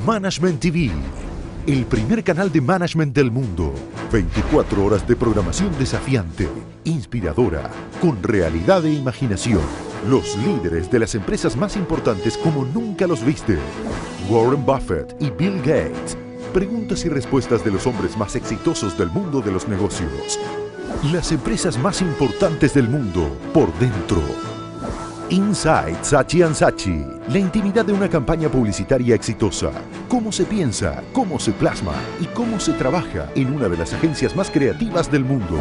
Management TV, el primer canal de management del mundo. 24 horas de programación desafiante, inspiradora, con realidad e imaginación. Los líderes de las empresas más importantes como nunca los viste. Warren Buffett y Bill Gates. Preguntas y respuestas de los hombres más exitosos del mundo de los negocios. Las empresas más importantes del mundo por dentro. Inside Saatchi & Saatchi, la intimidad de una campaña publicitaria exitosa. Cómo se piensa, cómo se plasma y cómo se trabaja en una de las agencias más creativas del mundo.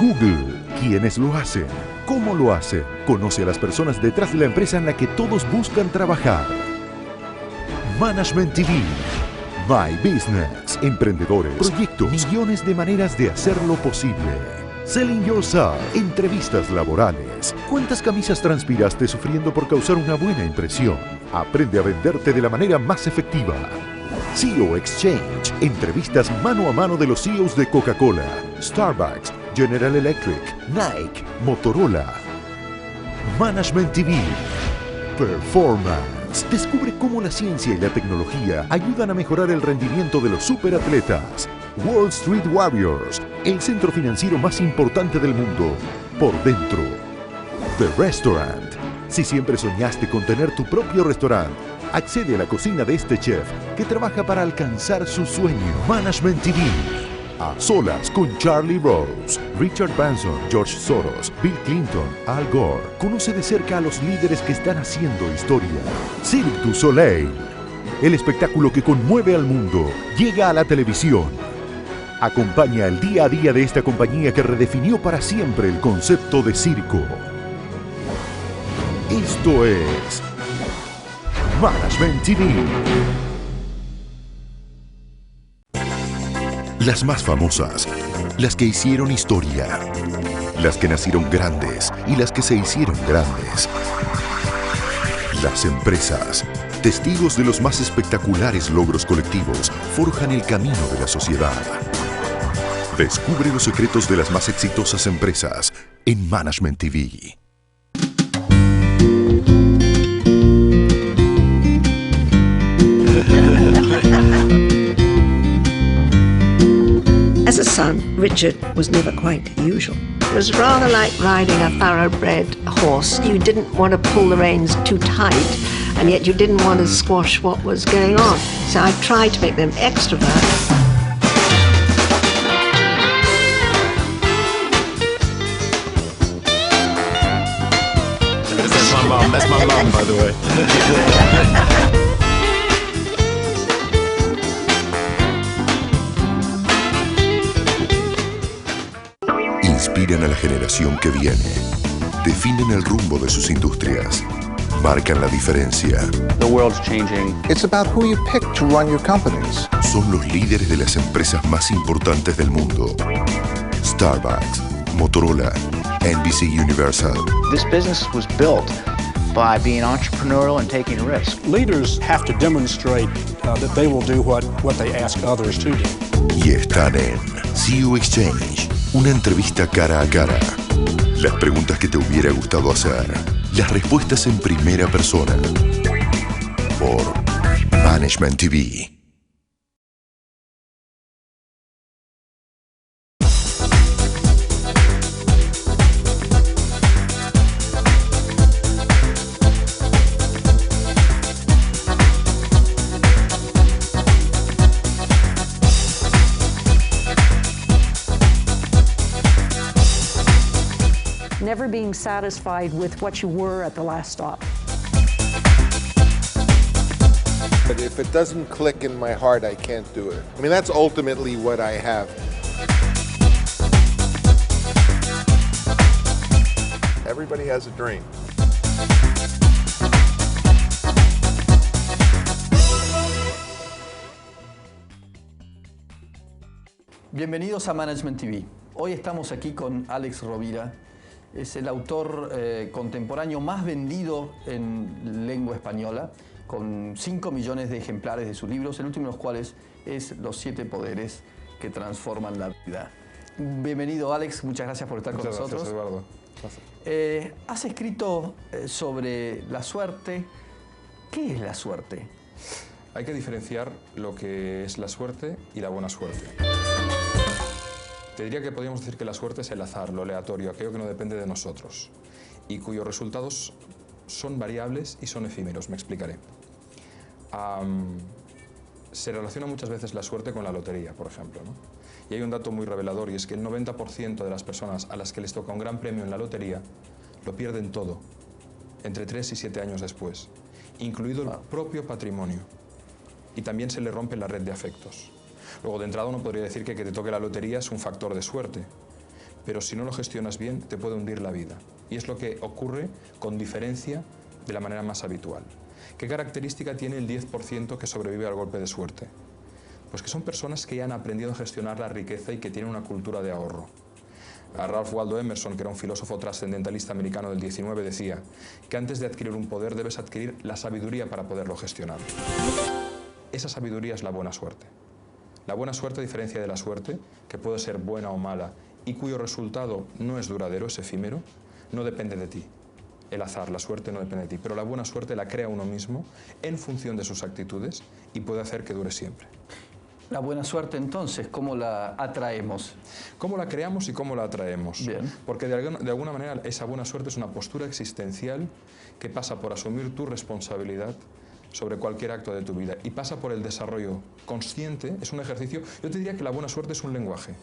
Google, ¿quiénes lo hacen? ¿Cómo lo hacen? Conoce a las personas detrás de la empresa en la que todos buscan trabajar. Management TV, My Business, emprendedores, proyectos, millones de maneras de hacerlo posible. Selling Yourself, entrevistas laborales. ¿Cuántas camisas transpiraste sufriendo por causar una buena impresión? Aprende a venderte de la manera más efectiva. CEO Exchange, entrevistas mano a mano de los CEOs de Coca-Cola, Starbucks, General Electric, Nike, Motorola. Management TV, Performance. Descubre cómo la ciencia y la tecnología ayudan a mejorar el rendimiento de los superatletas. Wall Street Warriors, el centro financiero más importante del mundo, por dentro. The Restaurant. Si siempre soñaste con tener tu propio restaurante, accede a la cocina de este chef que trabaja para alcanzar su sueño. Management TV. A solas con Charlie Rose, Richard Branson, George Soros, Bill Clinton, Al Gore. Conoce de cerca a los líderes que están haciendo historia. Cirque du Soleil. El espectáculo que conmueve al mundo llega a la televisión. Acompaña el día a día de esta compañía que redefinió para siempre el concepto de circo. Esto es Management TV. Las más famosas, las que hicieron historia, las que nacieron grandes y las que se hicieron grandes. Las empresas, testigos de los más espectaculares logros colectivos, forjan el camino de la sociedad. Descubre los secretos de las más exitosas empresas en Management TV. As a son, Richard was never quite usual. It was rather like riding a thoroughbred horse. You didn't want to pull the reins too tight, and yet you didn't want to squash what was going on. So I tried to make them extrovert. That's my mom, by the way. Inspiran a la generación que viene. Definen el rumbo de sus industrias. Marcan la diferencia. The world's changing. It's about who you pick to run your companies. Son los líderes de las empresas más importantes del mundo. Starbucks, Motorola, NBC Universal. This business was built by being entrepreneurial and taking risks. Leaders have to demonstrate that they will do what they ask others to do. Y están en CEO Exchange, una entrevista cara a cara. Las preguntas que te hubiera gustado hacer, las respuestas en primera persona. Por Management TV. Never being satisfied with what you were at the last stop. But if it doesn't click in my heart, I can't do it. I mean, that's ultimately what I have. Everybody has a dream. Bienvenidos a Management TV. Hoy estamos aquí con Alex Rovira. Es el autor contemporáneo más vendido en lengua española, con 5 millones de ejemplares de sus libros, el último de los cuales es Los 7 poderes que transforman la vida. Bienvenido, Alex. Muchas gracias por estar con nosotros. Gracias, Eduardo. Has escrito sobre la suerte. ¿Qué es la suerte? Hay que diferenciar lo que es la suerte y la buena suerte. Te diría que podríamos decir que la suerte es el azar, lo aleatorio, aquello que no depende de nosotros y cuyos resultados son variables y son efímeros. Me explicaré. Se relaciona muchas veces la suerte con la lotería, por ejemplo, ¿no? Y hay un dato muy revelador, y es que el 90% de las personas a las que les toca un gran premio en la lotería lo pierden todo, entre 3 y 7 años después, incluido el propio patrimonio. Y también se le rompe la red de afectos. Luego, de entrada, uno podría decir que te toque la lotería es un factor de suerte, pero si no lo gestionas bien, te puede hundir la vida. Y es lo que ocurre con diferencia de la manera más habitual. ¿Qué característica tiene el 10% que sobrevive al golpe de suerte? Pues que son personas que ya han aprendido a gestionar la riqueza y que tienen una cultura de ahorro. Ralph Waldo Emerson, que era un filósofo trascendentalista americano del 19, decía que antes de adquirir un poder debes adquirir la sabiduría para poderlo gestionar. Esa sabiduría es la buena suerte. La buena suerte, a diferencia de la suerte, que puede ser buena o mala y cuyo resultado no es duradero, es efímero, no depende de ti. El azar, la suerte no depende de ti, pero la buena suerte la crea uno mismo en función de sus actitudes y puede hacer que dure siempre. La buena suerte, entonces, ¿cómo la atraemos? ¿Cómo la creamos y cómo la atraemos? Bien. Porque de alguna manera esa buena suerte es una postura existencial que pasa por asumir tu responsabilidad sobre cualquier acto de tu vida y pasa por el desarrollo consciente, es un ejercicio. Yo te diría que la buena suerte es un lenguaje.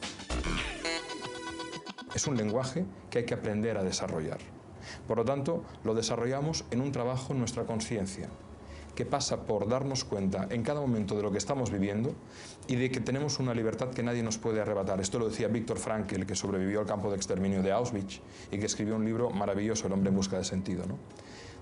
Es un lenguaje que hay que aprender a desarrollar. Por lo tanto, lo desarrollamos en un trabajo en nuestra conciencia, que pasa por darnos cuenta en cada momento de lo que estamos viviendo y de que tenemos una libertad que nadie nos puede arrebatar. Esto lo decía Viktor Frankl, que sobrevivió al campo de exterminio de Auschwitz y que escribió un libro maravilloso, El hombre en busca de sentido, ¿no?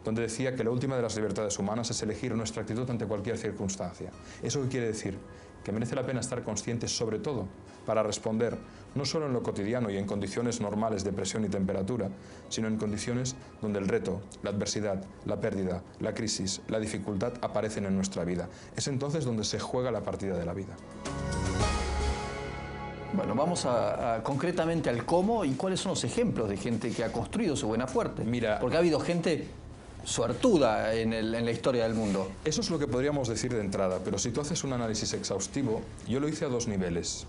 Donde decía que la última de las libertades humanas es elegir nuestra actitud ante cualquier circunstancia. ¿Eso qué quiere decir? Que merece la pena estar conscientes, sobre todo, para responder no solo en lo cotidiano y en condiciones normales de presión y temperatura, sino en condiciones donde el reto, la adversidad, la pérdida, la crisis, la dificultad aparecen en nuestra vida. Es entonces donde se juega la partida de la vida. Bueno, vamos concretamente al cómo y cuáles son los ejemplos de gente que ha construido su buena suerte. Mira, porque ha habido gente suertuda en la historia del mundo. Eso es lo que podríamos decir de entrada, pero si tú haces un análisis exhaustivo, yo lo hice a dos niveles.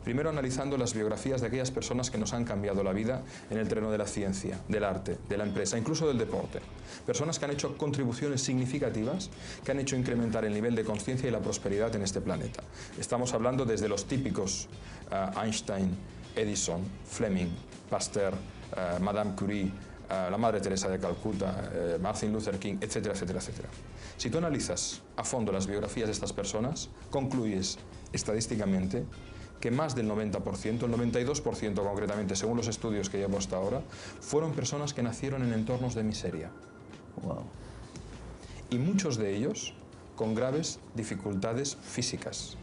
Primero, analizando las biografías de aquellas personas que nos han cambiado la vida en el terreno de la ciencia, del arte, de la empresa, incluso del deporte. Personas que han hecho contribuciones significativas, que han hecho incrementar el nivel de conciencia y la prosperidad en este planeta. Estamos hablando desde los típicos Einstein, Edison, Fleming, Pasteur, Madame Curie, la Madre Teresa de Calcuta, Martin Luther King, etcétera, etcétera, etcétera. Si tú analizas a fondo las biografías de estas personas, concluyes estadísticamente que más del 90%, el 92% concretamente, según los estudios que llevo hasta ahora, fueron personas que nacieron en entornos de miseria. Wow. Y muchos de ellos con graves dificultades físicas.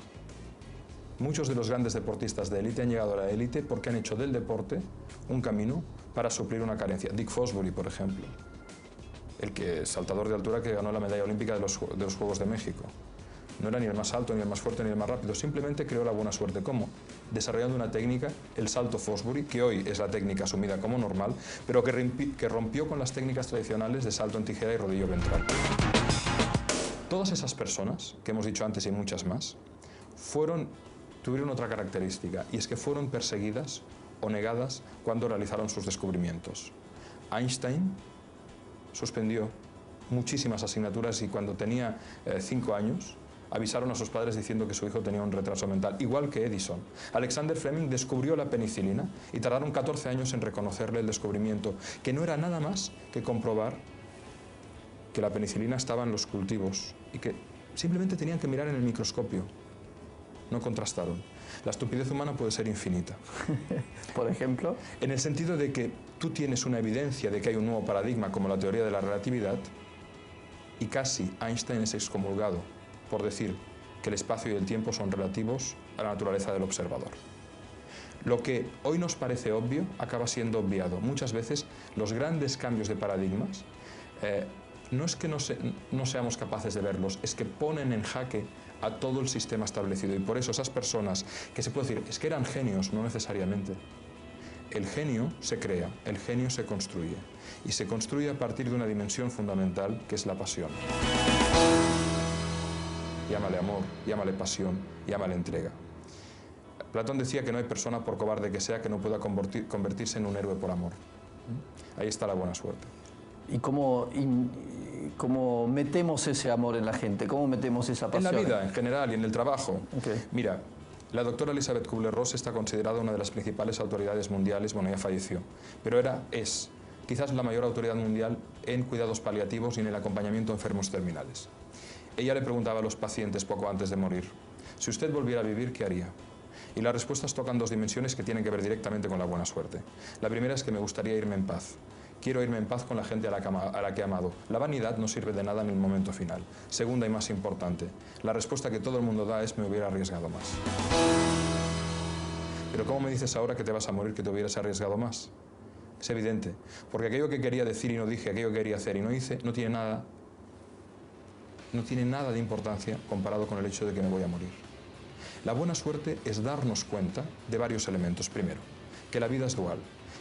Muchos de los grandes deportistas de élite han llegado a la élite porque han hecho del deporte un camino para suplir una carencia. Dick Fosbury, por ejemplo, el saltador de altura que ganó la medalla olímpica de los Juegos de México. No era ni el más alto, ni el más fuerte, ni el más rápido, simplemente creó la buena suerte. ¿Cómo? Desarrollando una técnica, el salto Fosbury, que hoy es la técnica asumida como normal, pero que rompió con las técnicas tradicionales de salto en tijera y rodillo ventral. Todas esas personas, que hemos dicho antes y muchas más, tuvieron otra característica, y es que fueron perseguidas o negadas cuando realizaron sus descubrimientos. Einstein suspendió muchísimas asignaturas y cuando tenía 5 años avisaron a sus padres diciendo que su hijo tenía un retraso mental, igual que Edison. Alexander Fleming descubrió la penicilina y tardaron 14 años en reconocerle el descubrimiento, que no era nada más que comprobar que la penicilina estaba en los cultivos y que simplemente tenían que mirar en el microscopio. No contrastaron. La estupidez humana puede ser infinita. ¿Por ejemplo? En el sentido de que tú tienes una evidencia de que hay un nuevo paradigma como la teoría de la relatividad y casi Einstein es excomulgado por decir que el espacio y el tiempo son relativos a la naturaleza del observador. Lo que hoy nos parece obvio acaba siendo obviado. Muchas veces los grandes cambios de paradigmas no es que no seamos capaces de verlos, es que ponen en jaque a todo el sistema establecido. Y por eso esas personas que se puede decir, es que eran genios, no necesariamente. El genio se crea, el genio se construye. Y se construye a partir de una dimensión fundamental que es la pasión. llámale amor, llámale pasión, llámale entrega. Platón decía que no hay persona, por cobarde que sea, que no pueda convertirse en un héroe por amor. Ahí está la buena suerte. ¿Y cómo metemos ese amor en la gente? ¿Cómo metemos esa pasión? En la vida, en general, y en el trabajo. Okay. Mira, la doctora Elizabeth Kubler-Ross está considerada una de las principales autoridades mundiales, bueno, ya falleció, pero es quizás la mayor autoridad mundial en cuidados paliativos y en el acompañamiento a enfermos terminales. Ella le preguntaba a los pacientes poco antes de morir, si usted volviera a vivir, ¿qué haría? Y las respuestas tocan dos dimensiones que tienen que ver directamente con la buena suerte. La primera es que me gustaría irme en paz. Quiero irme en paz con la gente a la que he amado. La vanidad no sirve de nada en el momento final. Segunda y más importante, la respuesta que todo el mundo da es me hubiera arriesgado más. Pero ¿cómo me dices ahora que te vas a morir que te hubieras arriesgado más? Es evidente, porque aquello que quería decir y no dije, aquello que quería hacer y no hice, no tiene nada de importancia comparado con el hecho de que me voy a morir. La buena suerte es darnos cuenta de varios elementos. Primero, que la vida es dual,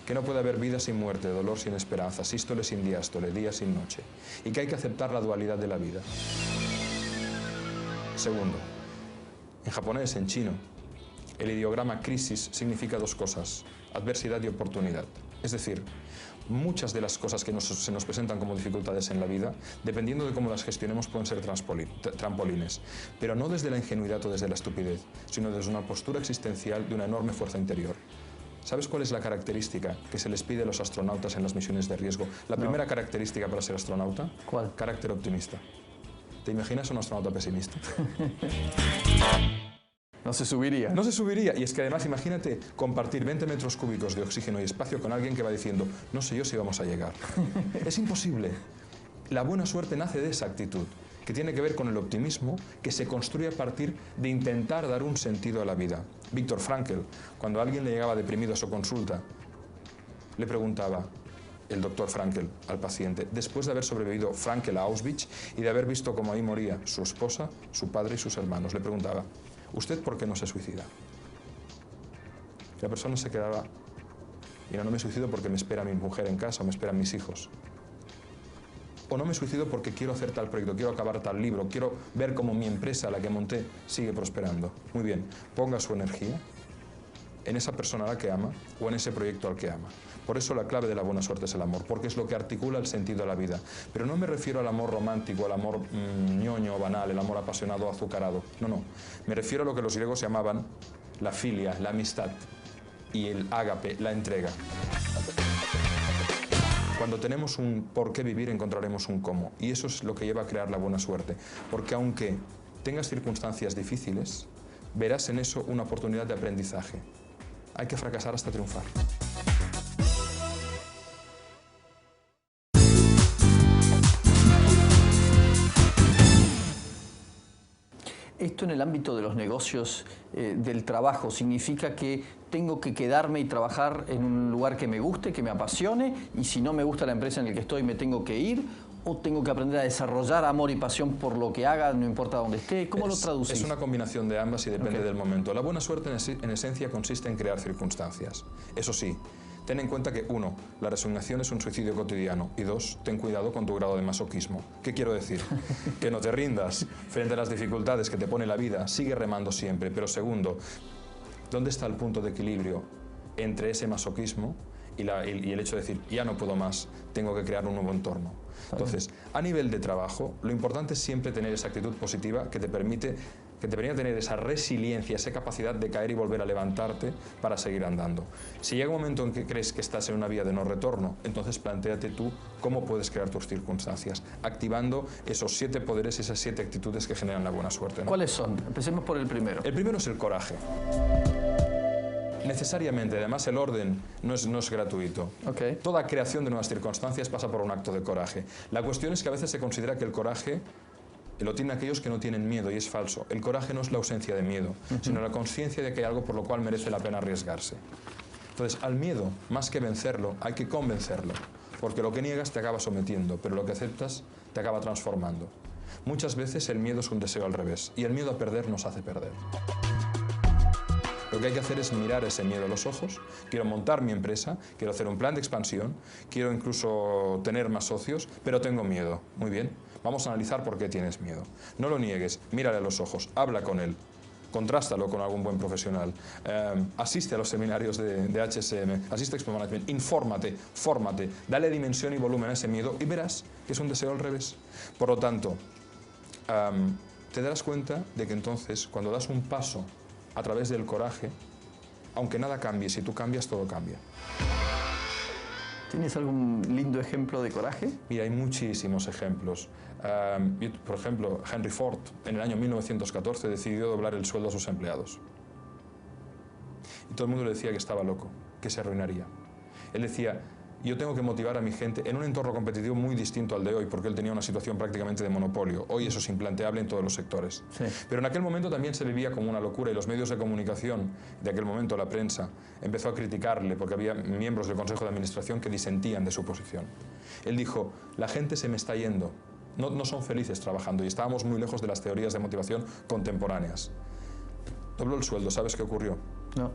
que no puede haber vida sin muerte, dolor sin esperanza, sístole sin diástole, día sin noche, y que hay que aceptar la dualidad de la vida. Segundo, en japonés, en chino, el ideograma crisis significa dos cosas, adversidad y oportunidad. Es decir, muchas de las cosas que se nos presentan como dificultades en la vida, dependiendo de cómo las gestionemos, pueden ser trampolines, pero no desde la ingenuidad o desde la estupidez, sino desde una postura existencial de una enorme fuerza interior. ¿Sabes cuál es la característica que se les pide a los astronautas en las misiones de riesgo? La primera característica para ser astronauta, ¿cuál? Carácter optimista. ¿Te imaginas un astronauta pesimista? No se subiría. No se subiría. Y es que además, imagínate compartir 20 metros cúbicos de oxígeno y espacio con alguien que va diciendo, no sé yo si vamos a llegar. Es imposible. La buena suerte nace de esa actitud, que tiene que ver con el optimismo que se construye a partir de intentar dar un sentido a la vida. Viktor Frankl, cuando alguien le llegaba deprimido a su consulta, le preguntaba, el doctor Frankl al paciente, después de haber sobrevivido Frankl a Auschwitz y de haber visto cómo ahí moría su esposa, su padre y sus hermanos, le preguntaba, ¿usted por qué no se suicida? Y la persona se quedaba, mira, no me suicido porque me espera mi mujer en casa o me esperan mis hijos. O no me suicido porque quiero hacer tal proyecto, quiero acabar tal libro, quiero ver cómo mi empresa, la que monté, sigue prosperando. Muy bien, ponga su energía en esa persona a la que ama o en ese proyecto al que ama. Por eso la clave de la buena suerte es el amor, porque es lo que articula el sentido de la vida. Pero no me refiero al amor romántico, al amor ñoño, banal, el amor apasionado, azucarado. No, no. Me refiero a lo que los griegos llamaban la filia, la amistad, y el ágape, la entrega. Cuando tenemos un por qué vivir, encontraremos un cómo. Y eso es lo que lleva a crear la buena suerte. Porque aunque tengas circunstancias difíciles, verás en eso una oportunidad de aprendizaje. Hay que fracasar hasta triunfar. Esto en el ámbito de los negocios, del trabajo, significa que tengo que quedarme y trabajar en un lugar que me guste, que me apasione, y si no me gusta la empresa en la que estoy, me tengo que ir, o tengo que aprender a desarrollar amor y pasión por lo que haga, no importa dónde esté. ¿Cómo lo traducís? Es una combinación de ambas y depende del momento. La buena suerte en esencia consiste en crear circunstancias. Eso sí, ten en cuenta que 1. La resignación es un suicidio cotidiano y 2. Ten cuidado con tu grado de masoquismo. ¿Qué quiero decir? Que no te rindas frente a las dificultades que te pone la vida, sigue remando siempre. Pero segundo, ¿dónde está el punto de equilibrio entre ese masoquismo y el hecho de decir, ya no puedo más, tengo que crear un nuevo entorno? Entonces, a nivel de trabajo, lo importante es siempre tener esa actitud positiva que te permite tener esa resiliencia, esa capacidad de caer y volver a levantarte para seguir andando. Si llega un momento en que crees que estás en una vía de no retorno, entonces plantéate tú cómo puedes crear tus circunstancias, activando esos 7 poderes, esas 7 actitudes que generan la buena suerte, ¿no? ¿Cuáles son? Empecemos por el primero. El primero es el coraje. Necesariamente, además el orden no es gratuito. Okay. Toda creación de nuevas circunstancias pasa por un acto de coraje. La cuestión es que a veces se considera que el coraje lo tienen aquellos que no tienen miedo, y es falso. El coraje no es la ausencia de miedo, sino la conciencia de que hay algo por lo cual merece la pena arriesgarse. Entonces, al miedo, más que vencerlo, hay que convencerlo, porque lo que niegas te acaba sometiendo, pero lo que aceptas te acaba transformando. Muchas veces el miedo es un deseo al revés, y el miedo a perder nos hace perder. Lo que hay que hacer es mirar ese miedo a los ojos. Quiero montar mi empresa, quiero hacer un plan de expansión, quiero incluso tener más socios, pero tengo miedo. Muy bien, Vamos a analizar por qué tienes miedo. No lo niegues, mírale a los ojos, habla con él. Contrástalo con algún buen profesional, asiste a los seminarios de HSM, asiste a Expo Management, infórmate, fórmate, dale dimensión y volumen a ese miedo y verás que es un deseo al revés. Por lo tanto, te darás cuenta de que entonces, cuando das un paso a través del coraje, aunque nada cambie, si tú cambias, todo cambia. ¿Tienes algún lindo ejemplo de coraje? Mira, hay muchísimos ejemplos. Por ejemplo, Henry Ford, en el año 1914, decidió doblar el sueldo a sus empleados. Y todo el mundo le decía que estaba loco, que se arruinaría. Él decía, yo tengo que motivar a mi gente en un entorno competitivo muy distinto al de hoy, porque él tenía una situación prácticamente de monopolio. Hoy eso es implanteable en todos los sectores. Sí. Pero en aquel momento también se vivía como una locura y los medios de comunicación, de aquel momento la prensa, empezó a criticarle porque había miembros del Consejo de Administración que disentían de su posición. Él dijo, la gente se me está yendo, no son felices trabajando, y estábamos muy lejos de las teorías de motivación contemporáneas. Dobló el sueldo, ¿sabes qué ocurrió? No.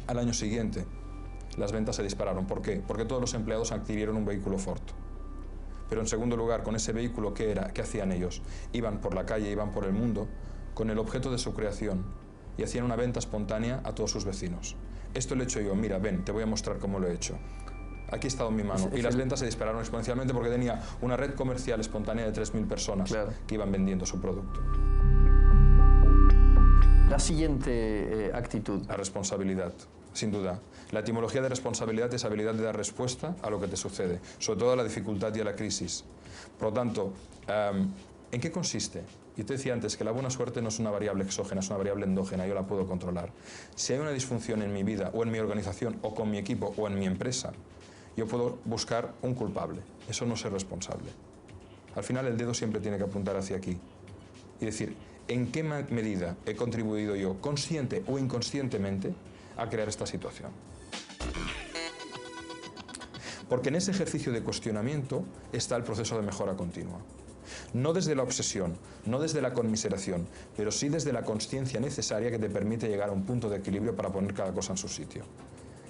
Al año siguiente, las ventas se dispararon. ¿Por qué? Porque todos los empleados adquirieron un vehículo Ford. Pero en segundo lugar, con ese vehículo, ¿qué era? ¿Qué hacían ellos? Iban por la calle, iban por el mundo, con el objeto de su creación, y hacían una venta espontánea a todos sus vecinos. Esto lo he hecho yo, mira, ven, te voy a mostrar cómo lo he hecho. Aquí está en mi mano. Y las ventas se dispararon exponencialmente porque tenía una red comercial espontánea de 3.000 personas que iban vendiendo su producto. La siguiente actitud. La responsabilidad, sin duda. La etimología de responsabilidad es habilidad de dar respuesta a lo que te sucede, sobre todo a la dificultad y a la crisis. Por lo tanto, ¿en qué consiste? Yo te decía antes que la buena suerte no es una variable exógena, es una variable endógena, yo la puedo controlar. Si hay una disfunción en mi vida, o en mi organización, o con mi equipo, o en mi empresa, yo puedo buscar un culpable. Eso no es ser responsable. Al final el dedo siempre tiene que apuntar hacia aquí y decir, ¿en qué medida he contribuido yo, consciente o inconscientemente, a crear esta situación? Porque en ese ejercicio de cuestionamiento está el proceso de mejora continua. No desde la obsesión, no desde la conmiseración, pero sí desde la consciencia necesaria que te permite llegar a un punto de equilibrio para poner cada cosa en su sitio.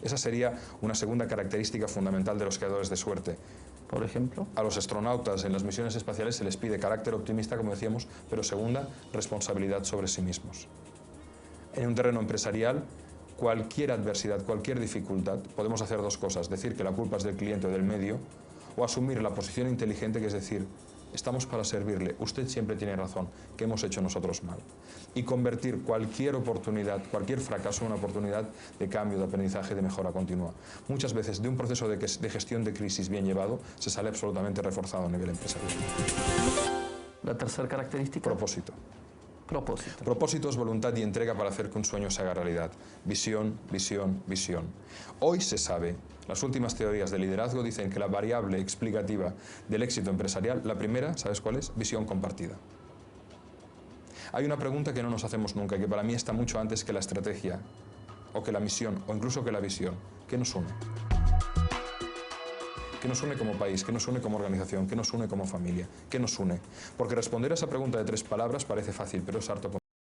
Esa sería una segunda característica fundamental de los creadores de suerte. Por ejemplo, a los astronautas en las misiones espaciales se les pide carácter optimista, como decíamos, pero segunda, responsabilidad sobre sí mismos. En un terreno empresarial, cualquier adversidad, cualquier dificultad, podemos hacer dos cosas, decir que la culpa es del cliente o del medio, o asumir la posición inteligente, que es decir, estamos para servirle, usted siempre tiene razón, ¿qué hemos hecho nosotros mal? Y convertir cualquier oportunidad, cualquier fracaso en una oportunidad de cambio, de aprendizaje, de mejora continua. Muchas veces de un proceso de gestión de crisis bien llevado se sale absolutamente reforzado a nivel empresarial. La tercera característica. Propósito. Propósito. Propósito es voluntad y entrega para hacer que un sueño se haga realidad. Visión, visión, visión. Hoy se sabe, las últimas teorías de liderazgo dicen que la variable explicativa del éxito empresarial, la primera, ¿sabes cuál es? Visión compartida. Hay una pregunta que no nos hacemos nunca y que para mí está mucho antes que la estrategia, o que la misión, o incluso que la visión. ¿Qué nos une? ¿Qué nos une como país? ¿Qué nos une como organización? ¿Qué nos une como familia? ¿Qué nos une? Porque responder a esa pregunta de 3 palabras parece fácil, pero es harto complicado.